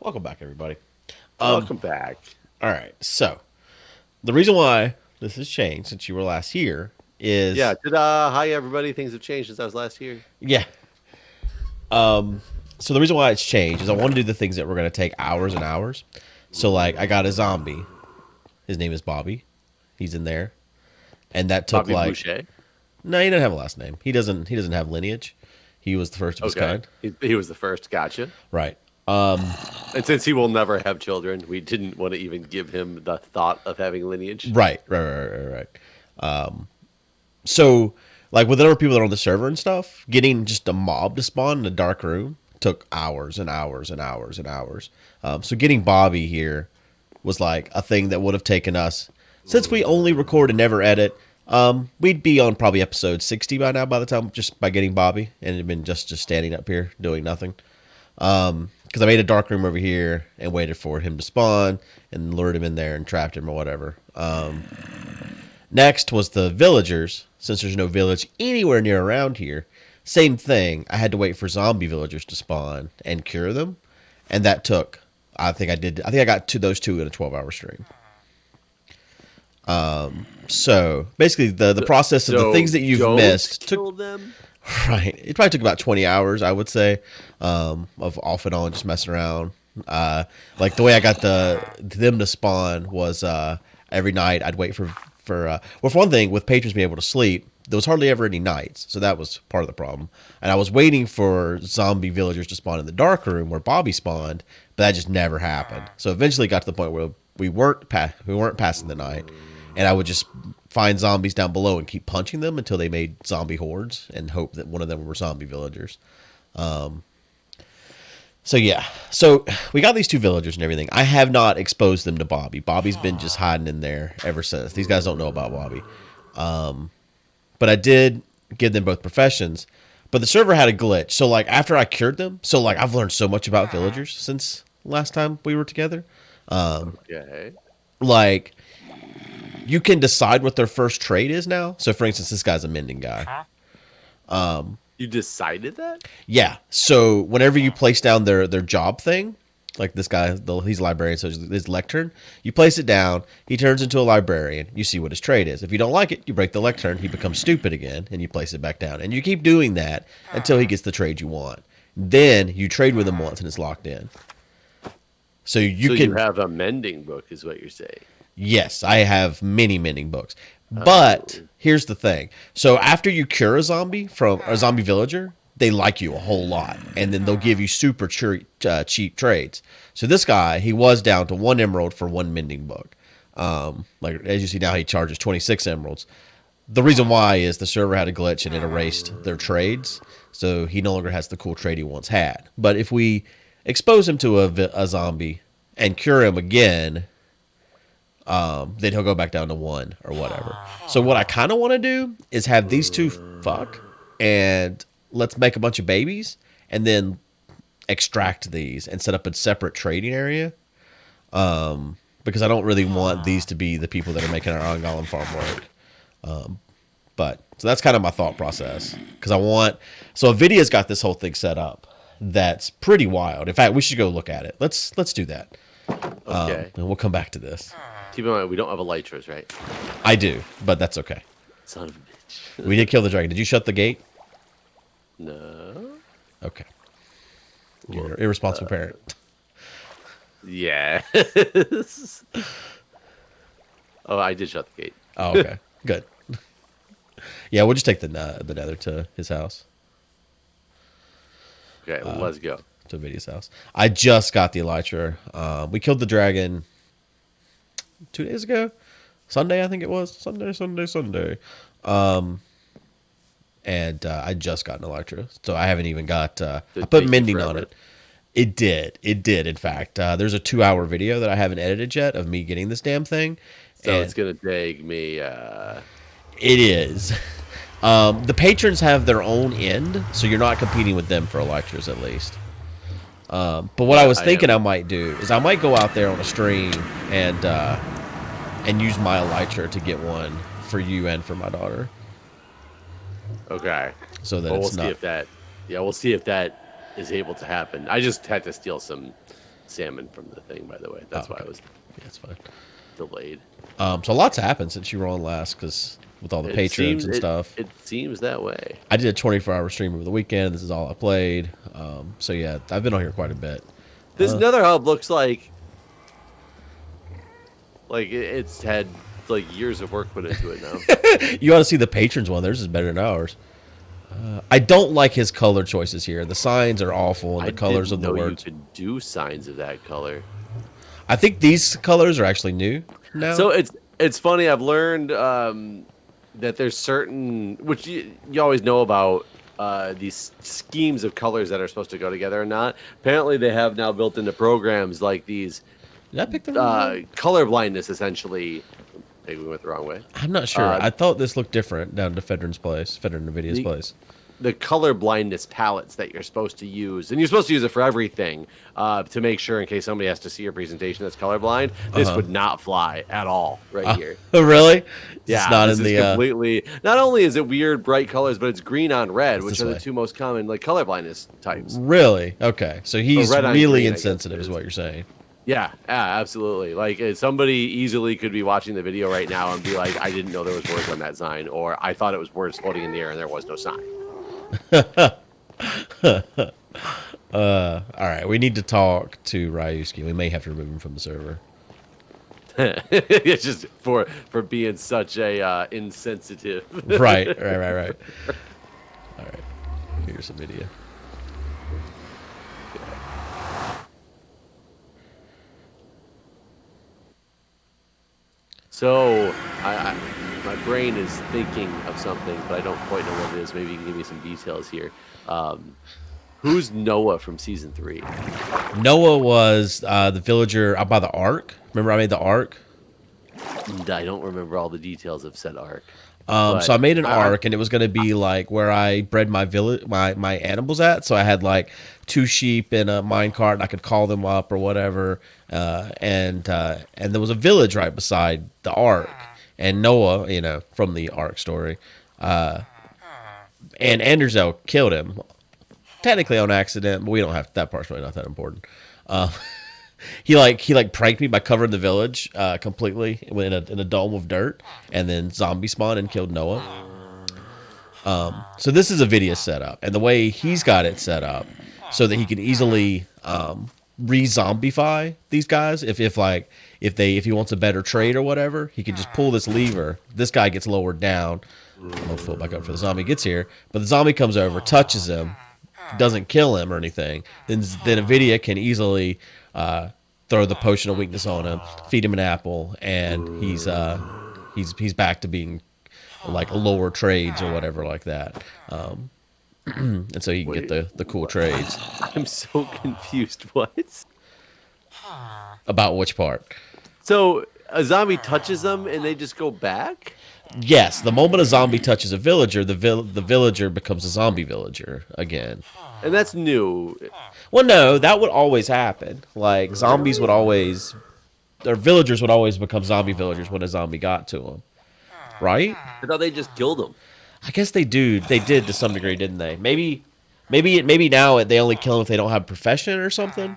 Welcome back, everybody. Welcome back. All right. So the reason why this has changed since you were last here Yeah, is, ta-da! Hi, everybody. Things have changed since I was last here. yeah. So the reason why it's changed is I want to do the things that were going to take hours and hours. So like, I got a zombie. His name is Bobby. He's in there, and that took Bobby like, Boucher. no, he doesn't have a last name. He doesn't. He doesn't have lineage. He was the first of his Okay, kind. he was the first. Gotcha. Right. And since he will never have children, we didn't want to even give him the thought of having lineage. Right. So, like with other people that are on the server and stuff, getting just a mob to spawn in a dark room took hours and hours and hours and hours. So getting Bobby here was like a thing that would have taken us, since we only record and never edit. We'd be on probably episode 60 by now by the time just by getting Bobby, and it'd been just standing up here doing nothing. Because I made a dark room over here and waited for him to spawn and lured him in there and trapped him or whatever. Next was the villagers. Since there's no village anywhere near around here, same thing. I had to wait for zombie villagers to spawn and cure them, and that took. I think I got to those two in a 12-hour stream. So basically, the process of the things that you've don't missed kill took them. right. It probably took about 20 hours, I would say, of off and on just messing around. Like the way I got them to spawn was every night I'd wait for well, for one thing, with patrons being able to sleep, there was hardly ever any nights, so that was part of the problem. And I was waiting for zombie villagers to spawn in the dark room where Bobby spawned, but that just never happened. So eventually, it got to the point where we weren't passing the night, and I would just find zombies down below and keep punching them until they made zombie hordes and hope that one of them were zombie villagers. So yeah, so we got these two villagers and everything. I have not exposed them to Bobby. Bobby's been just hiding in there ever since. These guys don't know about Bobby. But I did give them both professions. But the server had a glitch. So like after I cured them, so like I've learned so much about villagers since last time we were together. Okay. Like you can decide what their first trade is now. So for instance, this guy's a mending guy. You decided that? Yeah. So whenever you place down their job thing, like this guy, he's a librarian, so his lectern, you place it down, he turns into a librarian. You see what his trade is. If you don't like it, you break the lectern, he becomes stupid again, and you place it back down. And you keep doing that until he gets the trade you want. Then you trade with him once, and it's locked in. So you can you have a mending book, is what you're saying. Yes, I have many mending books. But here's the thing. So after you cure a zombie from a zombie villager, they like you a whole lot. And then they'll give you super cheap trades. So this guy, he was down to 1 emerald for 1 mending book. Like as you see now, he charges 26 emeralds. The reason why is the server had a glitch and it erased their trades. So he no longer has the cool trade he once had. But if we expose him to a zombie and cure him again, then he'll go back down to 1 or whatever. So what I kind of want to do is have these two fuck and let's make a bunch of babies and then extract these and set up a separate trading area. Because I don't really want these to be the people that are making our on-golem farm work. But so that's kind of my thought process because so Nvidia's got this whole thing set up that's pretty wild. In fact, we should go look at it. Let's do that. Okay. And we'll come back to this. Keep in mind, we don't have elytras, right? I do, but that's okay. Son of a bitch. We did kill the dragon. Did you shut the gate? No. Okay. You're an irresponsible parent. Yes. Oh, I did shut the gate. Oh, okay. Good. Yeah, we'll just take the nether to his house. Okay, let's go. To Nvidia's house. I just got the elytra. We killed the dragon 2 days ago. Sunday, I think it was. Sunday. And I just got an elytra. So I haven't even got... I put mending on it. It did. In fact. There's a 2-hour video that I haven't edited yet of me getting this damn thing. So it's going to take me... It is. The patrons have their own end, so you're not competing with them for elytras at least. But what I was thinking I might do is I might go out there on a stream and use my elytra to get one for you and for my daughter. Okay. So that well, it's we'll see if that is able to happen. I just had to steal some salmon from the thing, by the way. That's why I was Yeah, that's fine. delayed. So a lot's happened since you were on last, because with all the patrons and stuff. It seems that way. I did a 24-hour stream over the weekend. This is all I played. So yeah, I've been on here quite a bit. This Nether hub looks like it's had like years of work put into it now. You ought to see the patrons one. Theirs is better than ours. I don't like his color choices here. The signs are awful, and the colors of the words. You could do signs of that color. I think these colors are actually new now. So it's funny. I've learned that there's certain, which you always know about, these schemes of colors that are supposed to go together or not. Apparently, they have now built into programs like these. Did I pick the wrong one? Color blindness, essentially. Maybe we went the wrong way. I'm not sure. I thought this looked different down to Fedrin's place, Fedrin Nvidia's place. The color blindness palettes that you're supposed to use, and you're supposed to use it for everything, to make sure in case somebody has to see your presentation that's colorblind, this would not fly at all here. Oh, really? Yeah, it's not this in is the completely. Not only is it weird, bright colors, but it's green on red, which are way. the two most common color blindness types. Really? Okay, so he's red on really green, insensitive, is what you're saying. Yeah, absolutely. Somebody easily could be watching the video right now and be like, "I didn't know there was words on that sign," or "I thought it was words floating in the air and there was no sign." All right, we need to talk to Ryuski. We may have to remove him from the server. It's just for being such a insensitive. Right. All right. Here's a video. So, my brain is thinking of something, but I don't quite know what it is. Maybe you can give me some details here. Who's Noah from season 3? Noah was the villager out by the Ark. Remember I made the Ark? And I don't remember all the details of said Ark. So I made an Ark, and it was going to be like where I bred my my animals at. So I had like 2 sheep in a minecart, and I could call them up or whatever. And there was a village right beside the Ark. And Noah, from the Ark story, and Anderzel killed him, technically on accident, but we don't have that part's really not that important. He pranked me by covering the village completely in a dome of dirt, and then zombie spawned and killed Noah. So this is a video setup, and the way he's got it set up so that he can easily re-zombify these guys. If he wants a better trade or whatever, he can just pull this lever. This guy gets lowered down. I'll pull it back up for the zombie gets here, but the zombie comes over, touches him, doesn't kill him or anything. Then Nvidia can easily throw the potion of weakness on him, feed him an apple, and he's back to being like lower trades or whatever like that. And so he can get the cool trades. I'm so confused. What? About which part? So a zombie touches them and they just go back? Yes, the moment a zombie touches a villager, the villager becomes a zombie villager again. And that's new. Well, no, that would always happen. Like, zombies would always... Or villagers would always become zombie villagers when a zombie got to them. Right? I thought they just killed them. I guess they do. They did to some degree, didn't they? Maybe now they only kill them if they don't have a profession or something.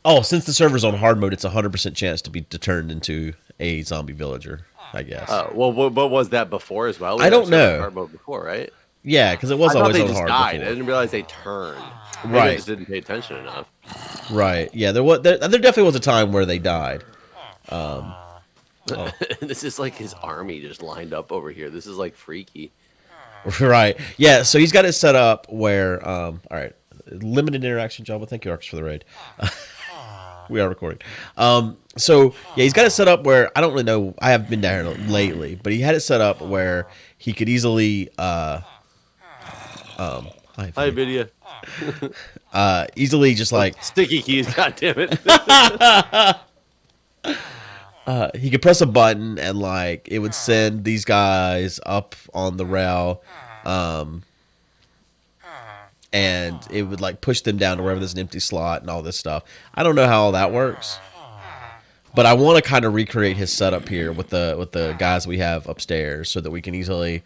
Oh, since the server's on hard mode, it's 100% chance to be turned into a zombie villager, I guess. Well, what was that before as well? I don't know. Hard mode before, right? Yeah, because it was always on hard. I thought they just died. Before. I didn't realize they turned. Maybe right. I just didn't pay attention enough. Right. Yeah. There definitely was a time where they died. This is like his army just lined up over here. This is like freaky. Right. Yeah. So he's got it set up where. All right. Limited interaction, Java. Thank you, Arx, for the raid. We are recording. So yeah, he's got it set up where I don't really know. I haven't been down here lately, but he had it set up where he could easily. Hi, video. Easily just like sticky keys. God damn it. He could press a button and like it would send these guys up on the rail. And it would like push them down to wherever there's an empty slot and all this stuff. I don't know how all that works, but I want to kind of recreate his setup here with the guys we have upstairs so that we can easily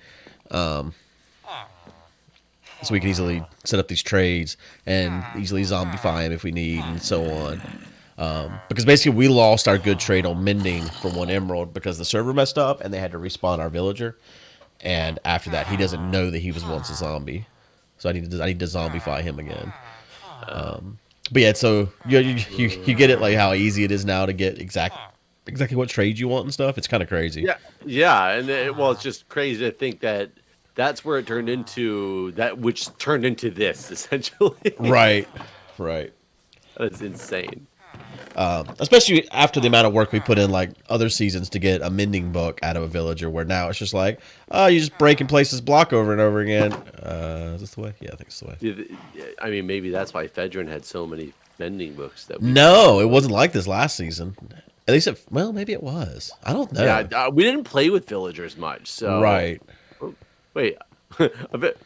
so we can easily set up these trades and easily zombify him if we need, and so on. Because basically we lost our good trade on mending for 1 emerald because the server messed up and they had to respawn our villager. And after that, he doesn't know that he was once a zombie, so I need to zombify him again. But yeah, so you get it, like how easy it is now to get exactly what trade you want and stuff. It's kind of crazy. Yeah, and it's just crazy to think that that's where it turned into that, which turned into this essentially. Right. That's insane. Especially after the amount of work we put in, like other seasons, to get a mending book out of a villager, where now it's just like, oh, you just break and place this block over and over again. Is this the way? Yeah, I think it's the way. I mean, maybe that's why Fedrin had so many mending books. No, it wasn't like this last season. At least, well, maybe it was. I don't know. Yeah, we didn't play with villagers much, so right. Wait, a bit.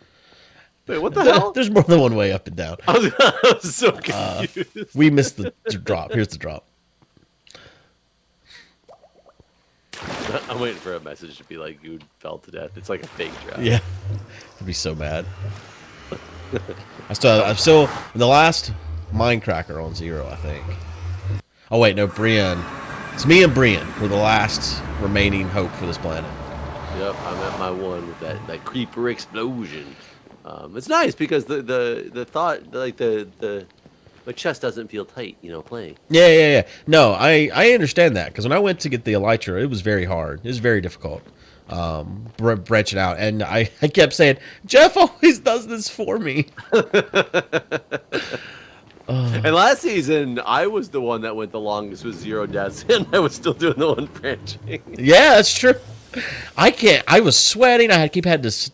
Wait, what the hell? There's more than one way up and down. I was so confused. We missed the drop. Here's the drop. I'm waiting for a message to be like, "You fell to death." It's like a fake drop. Yeah, I'd be so mad. I'm still in the last Mindcrack are on 0, I think. Oh wait, no, Brienne. It's me and Brienne. We're the last remaining hope for this planet. Yep, I'm at my 1 with that creeper explosion. It's nice because the thought, like the chest doesn't feel tight, playing. Yeah. No, I understand that, because when I went to get the elytra, it was very hard. It was very difficult, branching out, and I kept saying, Jeff always does this for me. And last season, I was the one that went the longest with 0 deaths, and I was still doing the one branching. Yeah, that's true. I was sweating. I had to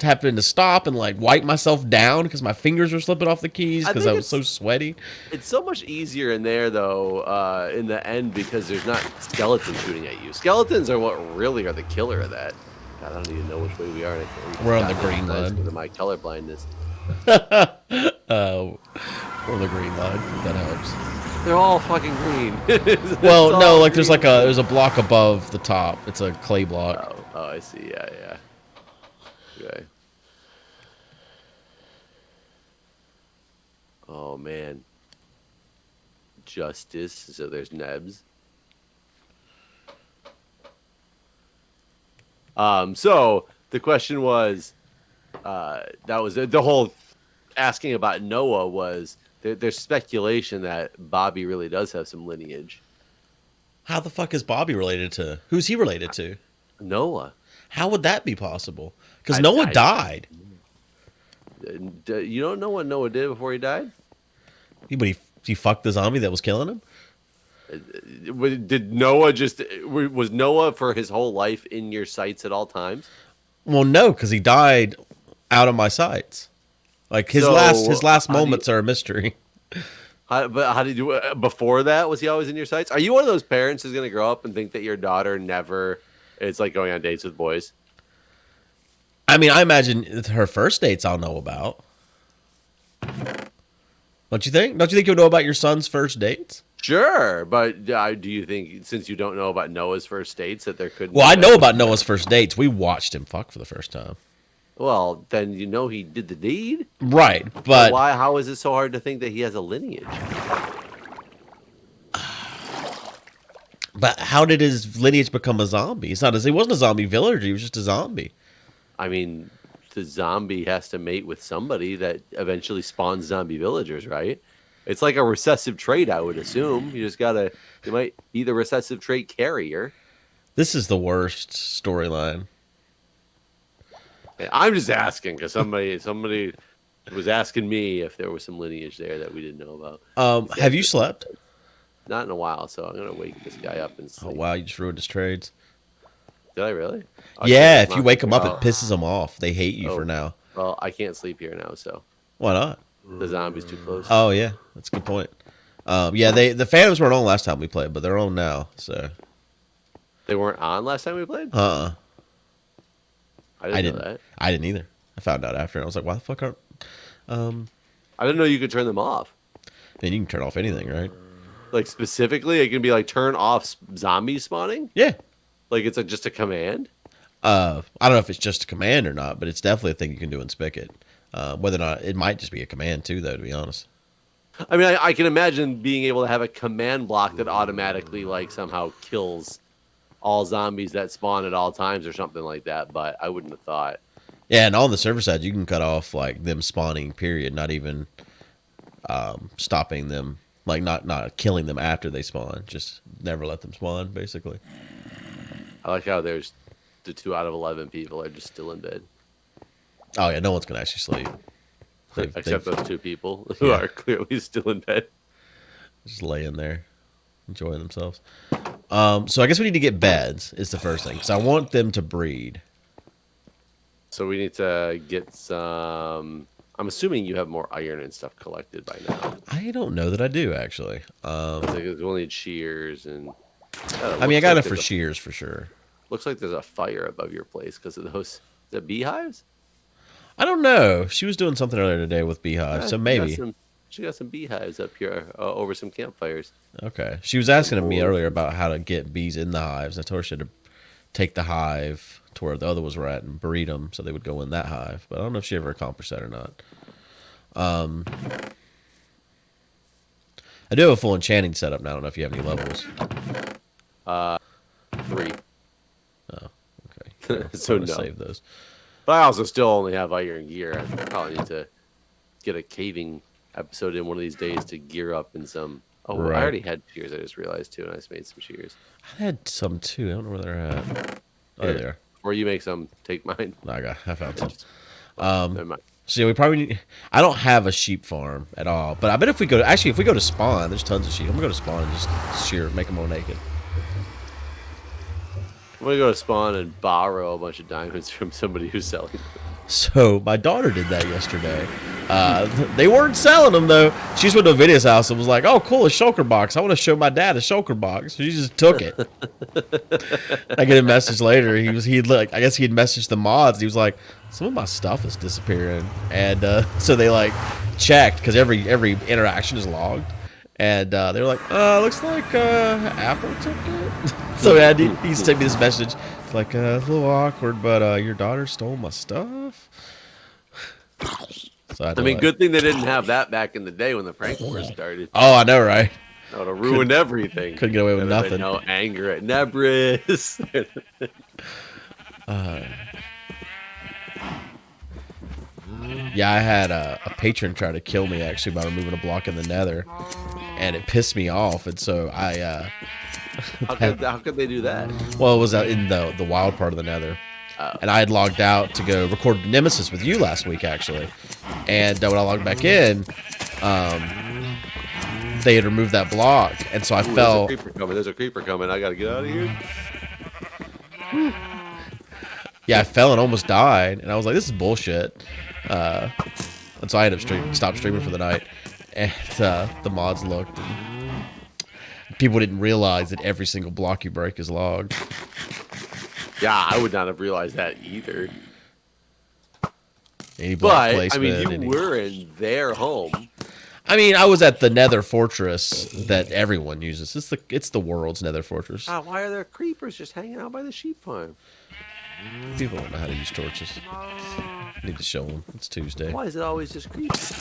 having to stop and like wipe myself down because my fingers were slipping off the keys because I was so sweaty. It's so much easier in there though, in the end, because there's not skeletons shooting at you. Skeletons are what really are the killer of that. God, I don't even know which way we are. We're on the green line. Because of my color blindness. We're on the green line. If that helps. They're all fucking green. Well, no, like green. There's a block above the top. It's a clay block. Oh, I see. Yeah. Okay. Oh man. Justice. So there's Nebs. So the question was, that was the whole asking about Noah was. There's speculation that Bobby really does have some lineage. How the fuck is Bobby related to? Who's he related to? Noah. How would that be possible? Because Noah died. You don't know what Noah did before he died? But he fucked the zombie that was killing him? Did Noah was Noah for his whole life in your sights at all times? Well, no, because he died out of my sights. Like his last moments are a mystery. But how did you before that? Was he always in your sights? Are you one of those parents who's going to grow up and think that your daughter never is like going on dates with boys? I mean, I imagine her first dates I'll know about. Don't you think? Don't you think you'll know about your son's first dates? Sure, but do you think, since you don't know about Noah's first dates, that there could? Well, I know about Noah's first dates. We watched him fuck for the first time. Well, then he did the deed, right? But why? How is it so hard to think that he has a lineage? But how did his lineage become a zombie? He wasn't a zombie villager. He was just a zombie. I mean, the zombie has to mate with somebody that eventually spawns zombie villagers, right? It's like a recessive trait, I would assume. You might be the recessive trait carrier. This is the worst storyline. I'm just asking because somebody was asking me if there was some lineage there that we didn't know about. Have you slept? Not in a while, so I'm gonna wake this guy up and sleep. Oh wow, you just ruined his trades. Did I really? Yeah, if you wake them up, it pisses them off. They hate you for now. Well, I can't sleep here now, so. Why not? The zombie's too close. Oh yeah, that's a good point. Yeah, the phantoms weren't on last time we played, but they're on now. So. They weren't on last time we played? I didn't know that. I didn't either. I found out after, and I was like, why the fuck aren't... I didn't know you could turn them off. And you can turn off anything, right? Like, specifically, it can be like, turn off zombie spawning? Yeah. Like, it's just a command? I don't know if it's just a command or not, but it's definitely a thing you can do in Spigot. Whether or not it might just be a command too, though, to be honest. I mean, I can imagine being able to have a command block that automatically like somehow kills all zombies that spawn at all times or something like that. But I wouldn't have thought. Yeah, and on the server side, you can cut off like them spawning. Period. Not even stopping them, like not killing them after they spawn. Just never let them spawn, basically. I like how there's the 2 out of 11 people are just still in bed, Oh yeah, no one's gonna actually sleep. except those 2 people who are clearly still in bed. Just laying there, enjoying themselves. So I guess we need to get beds. Is the first thing because I want them to breed. So we need to get some. I'm assuming you have more iron and stuff collected by now. I don't know that I do actually. We'll need shears and. I mean, I got it for shears for sure. Looks like there's a fire above your place because of those. The beehives? I don't know. She was doing something earlier today with beehives, so maybe. She got some beehives up here over some campfires. Okay. She was asking me earlier about how to get bees in the hives. I told her she had to take the hive to where the other ones were at and breed them so they would go in that hive. But I don't know if she ever accomplished that or not. I do have a full enchanting setup now. I don't know if you have any levels. 3. Oh, okay. So no. Save those. But I also still only have iron gear. I probably need to get a caving episode in one of these days to gear up in some. Oh, Right. I already had shears. I just realized too, and I just made some shears. I had some too. I don't know where they're at. Oh, there they are. Or you make some. Take mine. No, I found some. Never mind. So yeah, we probably need. I don't have a sheep farm at all, but I bet if we go to spawn, there's tons of sheep. I'm gonna go to spawn and just shear, make them all naked. I'm gonna go to spawn and borrow a bunch of diamonds from somebody who's selling them. So my daughter did that yesterday. They weren't selling them though. She just went to a video's house and was like, "Oh, cool, a shulker box. I want to show my dad a shulker box." So she just took it. I get a message later. He'd like, I guess he'd messaged the mods. He was like, "Some of my stuff is disappearing," and so they like checked because every interaction is logged. And they were like, looks like Apple took it. So he sent me this message. It's like, it's a little awkward, but your daughter stole my stuff. So I mean, good thing they didn't have that back in the day when the prank wars started. Oh, I know, right? That would have ruined everything. Couldn't get away with nothing. No anger at Nebris. Yeah, I had a patron try to kill me actually by removing a block in the nether, and it pissed me off. And so I how could they do that? well, it was in the wild part of the nether. And I had logged out to go record Nemesis with you last week, actually. And when I logged back in, they had removed that block, and so I fell. There's a creeper coming. I gotta get out of here. Yeah, I fell and almost died, and I was like, "This is bullshit." And so I ended up stopped streaming for the night. And the mods looked, and people didn't realize that every single block you break is logged. Yeah, I would not have realized that either. Any block But I placement, mean, you were in their home. I mean, I was at the Nether Fortress that everyone uses. It's the world's Nether Fortress. Why are there creepers just hanging out by the sheep farm? People don't know how to use torches. Need to show them. It's Tuesday. Why is it always just creepers?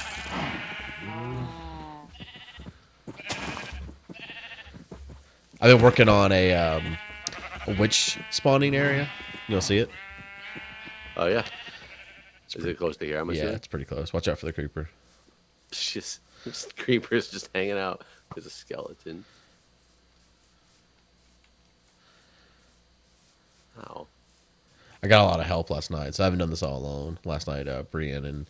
I've been working on a witch spawning area. You'll see it. Oh yeah. Is it close to here? Yeah, it's pretty close. Watch out for the creeper. It's just creepers just hanging out. There's a skeleton. Ow. I got a lot of help last night, so I haven't done this all alone. Last night, Brian and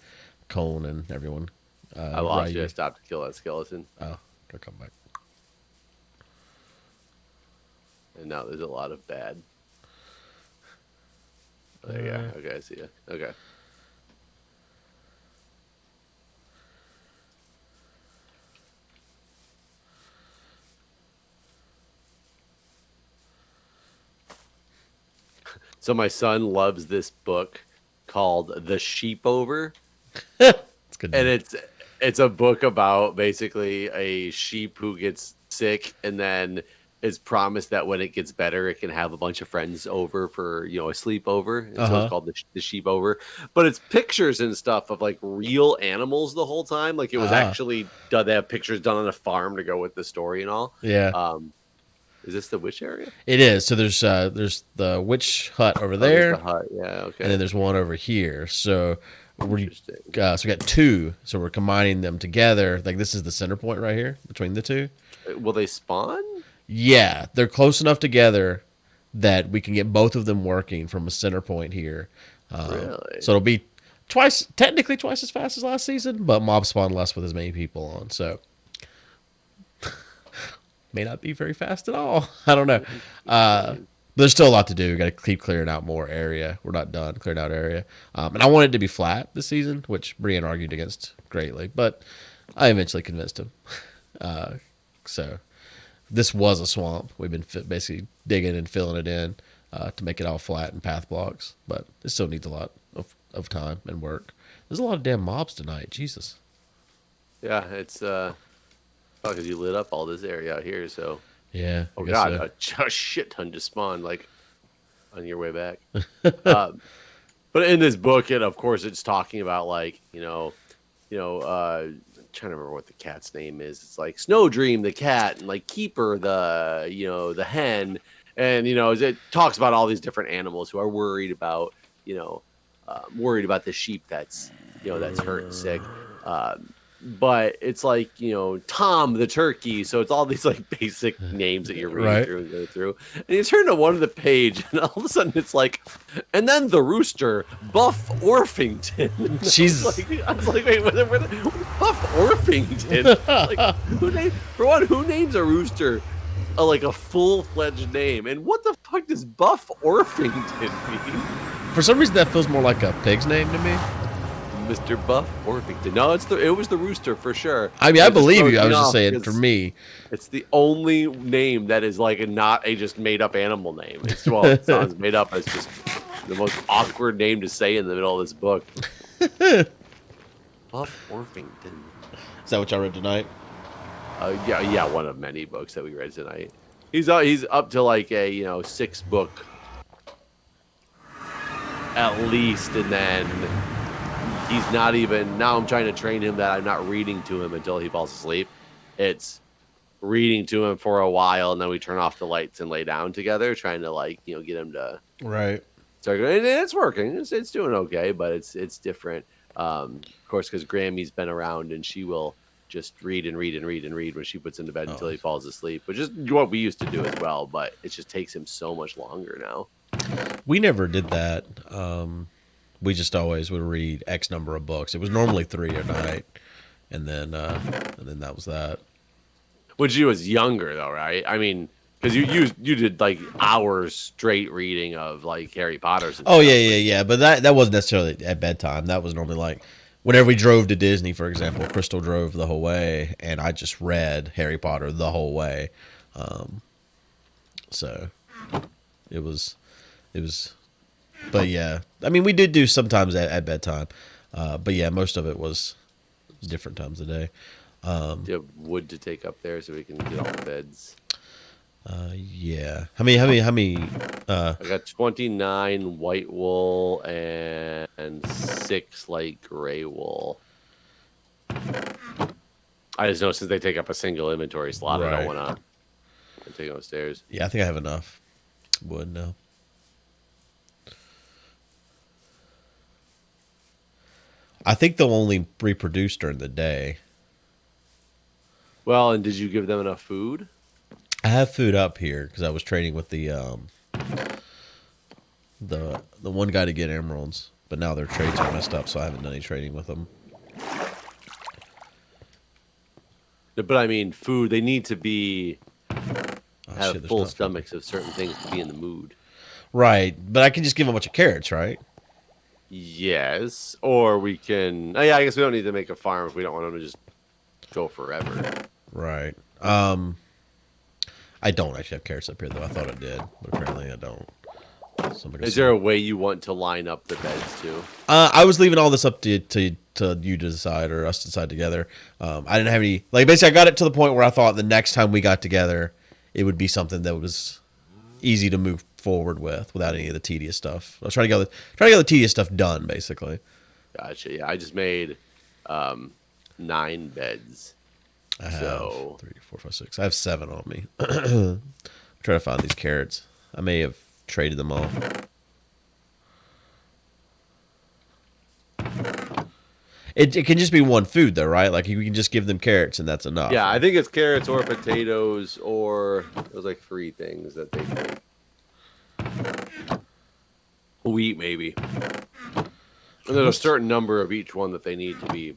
Cone and everyone. I lost you. I stopped to kill that skeleton. Oh, they'll come back. And now there's a lot of bad. Oh, there you go. Okay, I see you. Okay. So my son loves this book called The Sheepover. It's good. And it's a book about basically a sheep who gets sick and then is promised that when it gets better, it can have a bunch of friends over for, a sleepover. And so it's called the sheep over. But it's pictures and stuff of like real animals the whole time. Like it was actually done. They have pictures done on a farm to go with the story and all. Yeah. Is this the witch area? It is. So there's the witch hut over there. The hut. Yeah. Okay. And then there's one over here. So so we got two. So we're combining them together. Like this is the center point right here between the two. Will they spawn? Yeah, they're close enough together that we can get both of them working from a center point here. Really? So it'll be technically twice as fast as last season, but mob spawn less with as many people on. So may not be very fast at all. I don't know. There's still a lot to do. We got to keep clearing out more area. We're not done clearing out area. And I wanted it to be flat this season, which Brian argued against greatly, but I eventually convinced him. So this was a swamp. We've been basically digging and filling it in to make it all flat and path blocks, but it still needs a lot of time and work. There's a lot of damn mobs tonight. Jesus. Yeah, it's because you lit up all this area out here, so. Yeah. Oh god, a shit ton just spawned like on your way back. But in this book, and of course, it's talking about like trying to remember what the cat's name is. It's like Snow Dream, the cat, and like Keeper, the hen, and it talks about all these different animals who are worried about the sheep that's that's hurt and sick. But it's like, Tom the turkey. So it's all these like basic names that you're reading through and go through. And you turn to one of the page and all of a sudden it's like, and then the rooster, Buff Orpington. Jesus. I was like, wait, Buff Orpington? Like, who names a rooster like a full-fledged name? And what the fuck does Buff Orpington mean? For some reason, that feels more like a pig's name to me. Mr. Buff Orpington. No, it was the rooster for sure. I mean, I believe you. I was just saying, for me, it's the only name that is like not a just made up animal name. It sounds made up. It's just the most awkward name to say in the middle of this book. Buff Orpington. Is that what y'all read tonight? Yeah, one of many books that we read tonight. He's up to like a 6-book at least, and then. He's not even, now I'm trying to train him that I'm not reading to him until he falls asleep. It's reading to him for a while, and then we turn off the lights and lay down together, trying to get him to start going. And it's working. It's doing okay, but it's different. Of course, because Grammy's been around, and she will just read and read and read and read when she puts him to bed until he falls asleep, which is what we used to do as well, but it just takes him so much longer now. We never did that. We just always would read X number of books. It was normally 3 a night, and then that was that. When she was younger, though, right? I mean, because you did like hours straight reading of like Harry Potter's. Oh yeah. But that wasn't necessarily at bedtime. That was normally like whenever we drove to Disney, for example. Crystal drove the whole way, and I just read Harry Potter the whole way. So it was. But yeah, I mean, we did do sometimes at bedtime. But yeah, most of it was different times of day. Do you have wood to take up there so we can get all the beds? Yeah. How many? I got 29 white wool and 6 light gray wool. I just know since they take up a single inventory slot, I don't want to take them upstairs. Yeah, I think I have enough wood now. I think they'll only reproduce during the day. Well, and did you give them enough food? I have food up here because I was trading with the one guy to get emeralds, but now their trades are messed up, so I haven't done any trading with them. But I mean, food. They need to have full stomachs of certain things to be in the mood. Right, but I can just give them a bunch of carrots, right? Yes, or we can. I guess we don't need to make a farm if we don't want them to just go forever. Right. I don't actually have carrots up here, though. I thought I did, but apparently I don't. Is there a way you want to line up the beds too? I was leaving all this up to you to decide or us to decide together. I didn't have any. Like basically, I got it to the point where I thought the next time we got together, it would be something that was easy to move forward with without any of the tedious stuff. I was trying to get the tedious stuff done, basically. Gotcha. Yeah, I just made 9 beds. I have 3, 4, 5, 6. I have 7 on me. I'm trying to find these carrots. I may have traded them all. It can just be one food though, right? Like you can just give them carrots and that's enough. Yeah, I think it's carrots or potatoes or there's like 3 things that they take. Wheat maybe. And there's a certain number of each one that they need to be,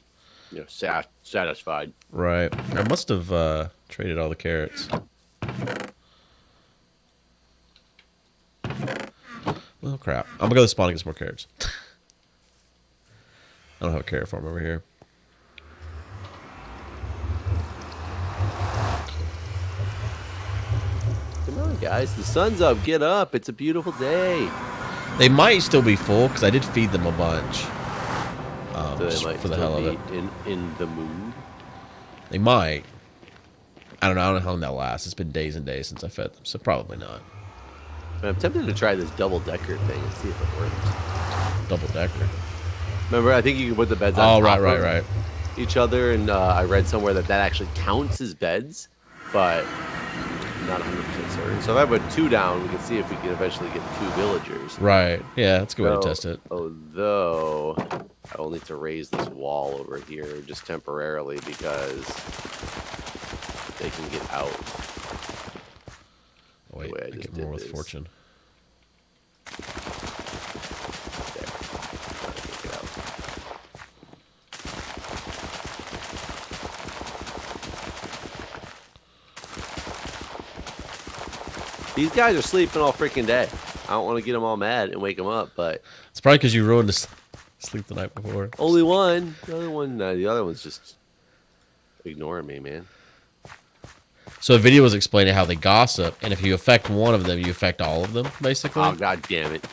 satisfied. Right. I must have traded all the carrots. Well, crap. I'm gonna go to the spawn and get some more carrots. I don't have a carrot farm over here. Come on, guys. The sun's up. Get up. It's a beautiful day. They might still be full because I did feed them a bunch. So they might for the hell of it. In the mood. They might. I don't know. I don't know how long that lasts. It's been days and days since I fed them, so probably not. I'm tempted to try this double-decker thing and see if it works. Double-decker. Remember, I think you can put the beds on top right. of each other, and I read somewhere that actually counts as beds, but I'm not 100% certain. So if I put 2 down, we can see if we can eventually get 2 villagers. Right. Yeah, that's a good way to test it. Although, I will need to raise this wall over here just temporarily because they can get out. Oh, wait, I get more with fortune. These guys are sleeping all freaking day. I don't want to get them all mad and wake them up, but it's probably because you ruined the sleep the night before. Only one. The other one's just ignoring me, man. So a video was explaining how they gossip, and if you affect one of them, you affect all of them, basically. Oh, god damn it.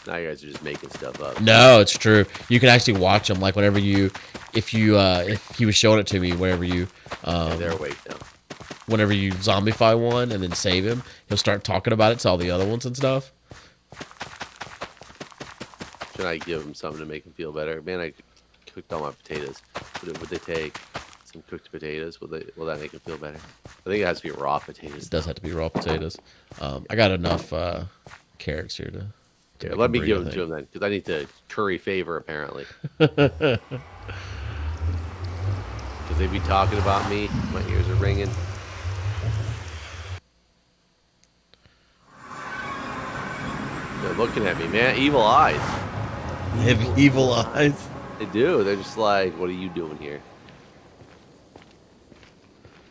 Now you guys are just making stuff up. No, it's true. You can actually watch them, like whenever you, if he was showing it to me, whenever you, yeah, they're awake now. Whenever you zombify one and then save him, he'll start talking about it to all the other ones and stuff. Should I give him something to make him feel better? Man, I cooked all my potatoes. Would they take some cooked potatoes? Will that make him feel better? I think it has to be raw potatoes. It does have to be raw potatoes. I got enough carrots here to here, let me give them to him then, because I need to curry favor apparently. Because they be talking about me. My ears are ringing. They're looking at me, man. Evil eyes. They have evil eyes. They do. They're just like, what are you doing here?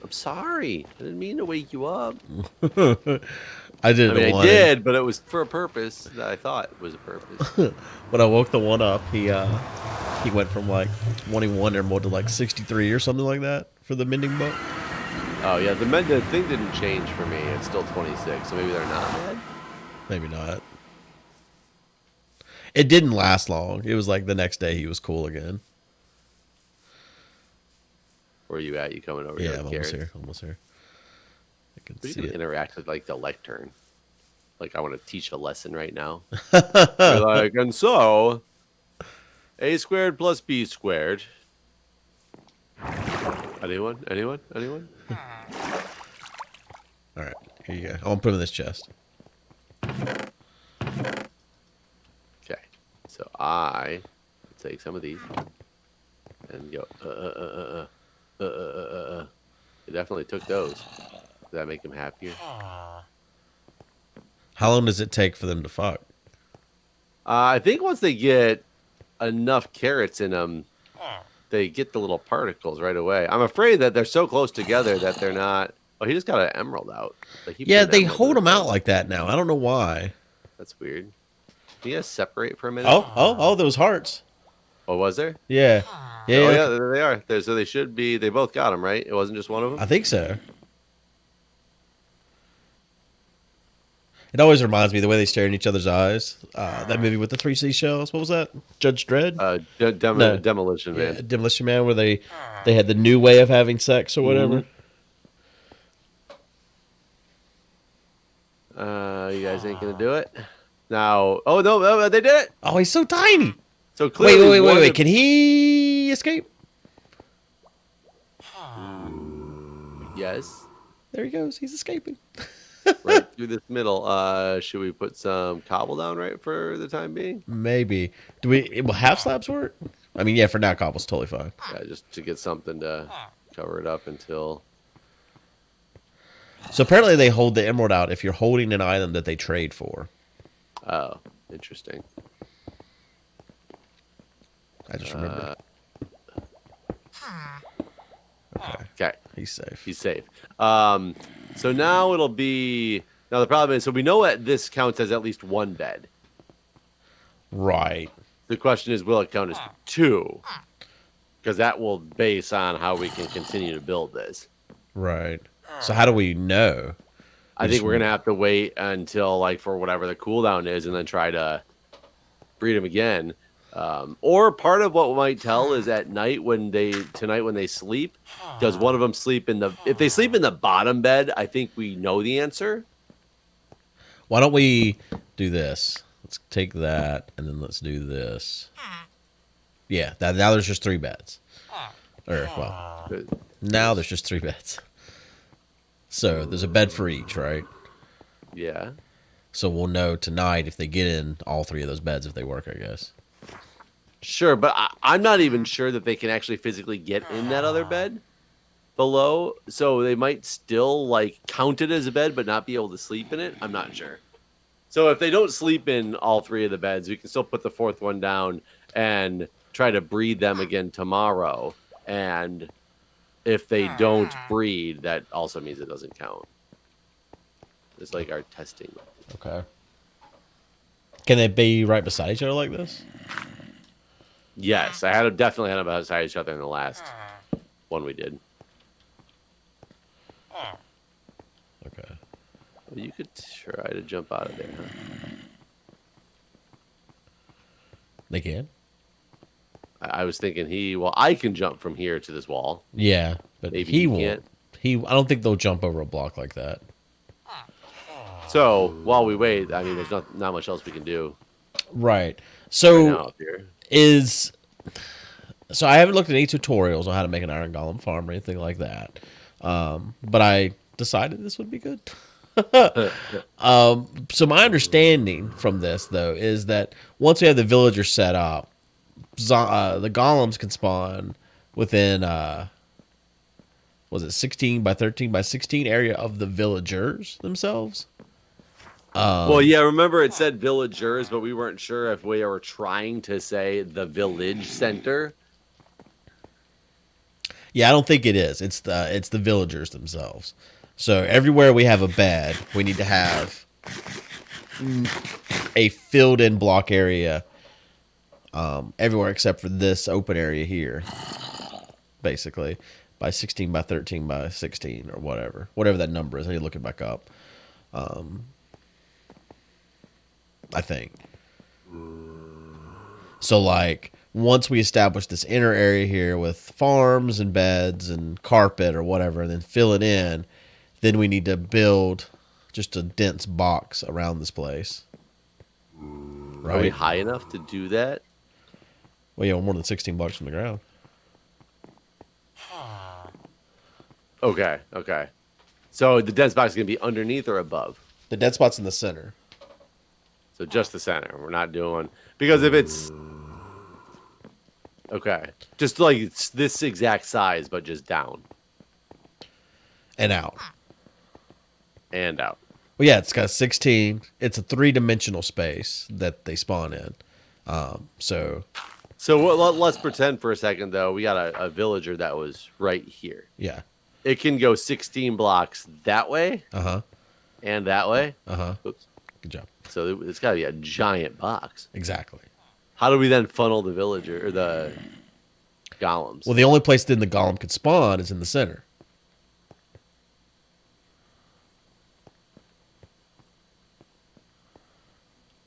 I'm sorry. I didn't mean to wake you up. I did, but it was for a purpose that I thought was a purpose. When I woke the one up, he went from like 21 or more to like 63 or something like that for the mending book. Oh yeah, the thing didn't change for me. It's still 26, so maybe they're not mad. Maybe not. It didn't last long. It was like the next day he was cool again. Where are you at? You coming over here? Yeah, I'm almost here. I can see it. Interact with like the lectern. Like I want to teach a lesson right now. You're like, and so a squared plus b squared. Anyone? All right, here you go. I want to put him in this chest. Okay, so I take some of these and go. It definitely took those. Did that make him happier? How long does it take for them to fuck? I think once they get enough carrots in them, they get the little particles right away. I'm afraid that they're so close together that they're not. Oh, he just got an emerald out. Yeah, they hold them out like that now. I don't know why. That's weird. Can you guys separate for a minute? Oh, those hearts. Oh, was there? Yeah. Yeah. Oh, yeah, there they are. So they should be. They both got them, right? It wasn't just one of them? I think so. It always reminds me the way they stare in each other's eyes. That movie with the 3 seashells. What was that? Judge Dredd? Demolition Man. Yeah, Demolition Man, where they had the new way of having sex or whatever. You guys ain't gonna do it now. Oh no, they did it. Oh, he's so tiny. So Wait, clearly, wait. Can he escape? Yes. There he goes. He's escaping. Right through this middle. Should we put some cobble down right for the time being? Maybe. Do we? Will half slabs work? I mean, yeah. For now, cobble's totally fine. Yeah, just to get something to cover it up until. So apparently, they hold the emerald out if you're holding an item that they trade for. Oh, interesting. I just remembered. Okay. He's safe. He's safe. So now it'll be now the problem is so we know that this counts as at least one bed. Right. The question is, will it count as two? Because that will base on how we can continue to build this. Right. So how do we know? I think we're gonna have to wait until like for whatever the cooldown is, and then try to breed them again. Or part of what we might tell is at night when they sleep, does one of them sleep in the? If they sleep in the bottom bed, I think we know the answer. Why don't we do this? Let's take that and then let's do this. Yeah. Now there's just 3 beds. Or well, now there's just 3 beds. So there's a bed for each, right? Yeah. So we'll know tonight if they get in all 3 of those beds if they work, I guess. Sure, but I'm not even sure that they can actually physically get in that other bed below. So they might still like count it as a bed, but not be able to sleep in it. I'm not sure. So if they don't sleep in all 3 of the beds, we can still put the 4th one down and try to breed them again tomorrow. And if they don't breed, that also means it doesn't count. It's like our testing. Okay. Can they be right beside each other like this? Yes, definitely had them beside each other in the last one we did. Okay. Well, you could try to jump out of there, huh? They can? I was thinking I can jump from here to this wall. Yeah, but Maybe he he won't. can't. I don't think they'll jump over a block like that. So while we wait, I mean, there's not much else we can do Right. right So now up here. So I haven't looked at any tutorials on how to make an iron golem farm or anything like that. But I decided this would be good. So my understanding from this though is that once we have the villager set up, the golems can spawn within was it 16 by 13 by 16 area of the villagers themselves. Well, yeah, remember it said villagers, but we weren't sure if we were trying to say the village center. Yeah, I don't think it is. It's the villagers themselves. So everywhere we have a bed, we need to have a filled-in block area everywhere except for this open area here, basically, by 16 by 13 by 16 or whatever that number is. I need to look it back up. I think. So, like, once we establish this inner area here with farms and beds and carpet or whatever, and then fill it in, then we need to build just a dense box around this place. Right? Are we high enough to do that? Well, yeah, we're more than 16 blocks from the ground. Okay. So the dense box is going to be underneath or above? The dead spot's in the center. So just the center. We're not doing... Because if it's... Okay. Just like it's this exact size, but just down. And out. And out. Well, yeah, it's got 16. It's a 3-dimensional space that they spawn in. So let's pretend for a second, though, we got a villager that was right here. yeah. It can go 16 blocks that way. Uh-huh. And that way. Uh-huh. Oops. Good job. So it's got to be a giant box. Exactly. How do we then funnel the villager or the golems? Well, the only place then the golem could spawn is in the center.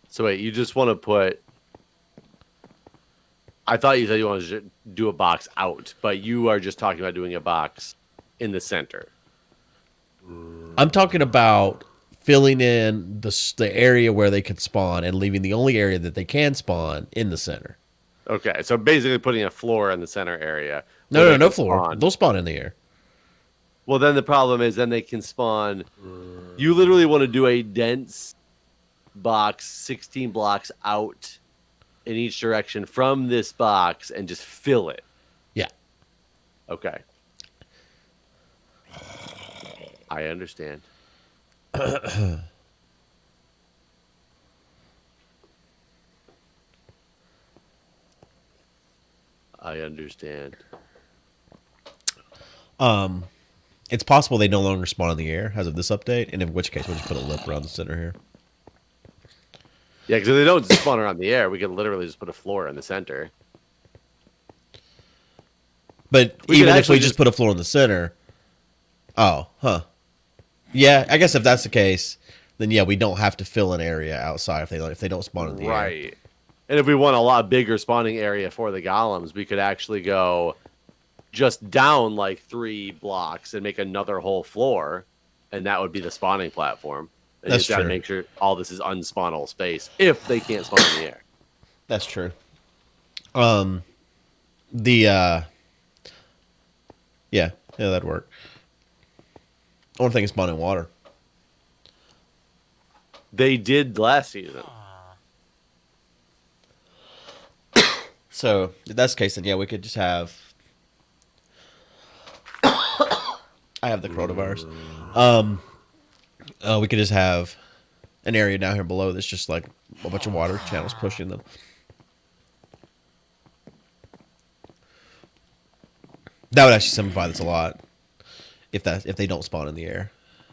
So wait, you just want to put... I thought you said you wanted to do a box out, but you are just talking about doing a box in the center. I'm talking about filling in the area where they can spawn and leaving the only area that they can spawn in the center. Okay, so basically putting a floor in the center area No, where no, they no can floor. spawn. They'll spawn in the air. Well, then the problem is then they can spawn. You literally want to do a dense box 16 blocks out in each direction from this box and just fill it. Yeah. Okay. I understand. I understand. It's possible they no longer spawn in the air as of this update, and in which case we'll just put a lip around the center here. Yeah, because if they don't spawn around the air, we can literally just put a floor in the center. But We even could if we actually just just put a floor in the center, oh, huh. Yeah, I guess if that's the case, then yeah, we don't have to fill an area outside if they don't spawn in the air. Right. And if we want a lot bigger spawning area for the golems, we could actually go just down like 3 blocks and make another whole floor, and that would be the spawning platform. And you That's just got to true. make sure all this is unspawnable space if they can't spawn in the air. That's true. The yeah, that'd work. Only thing is spawn in water. They did last season. So if that's the case, then yeah, we could just have. I have the coronavirus. We could just have an area down here below that's just like a bunch of water channels pushing them. That would actually simplify this a lot. If they don't spawn in the air.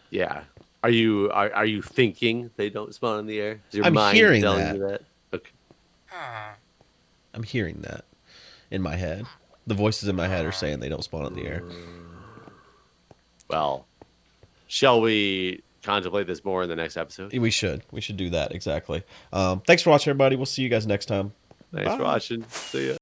Yeah. Are you thinking they don't spawn in the air? Is your I'm mind hearing telling that. you that? Okay. I'm hearing that in my head. The voices in my head are saying they don't spawn in the air. Well, shall we contemplate this more in the next episode? We should. We should do that, exactly. Thanks for watching, everybody. We'll see you guys next time. Thanks for Bye. watching. See ya.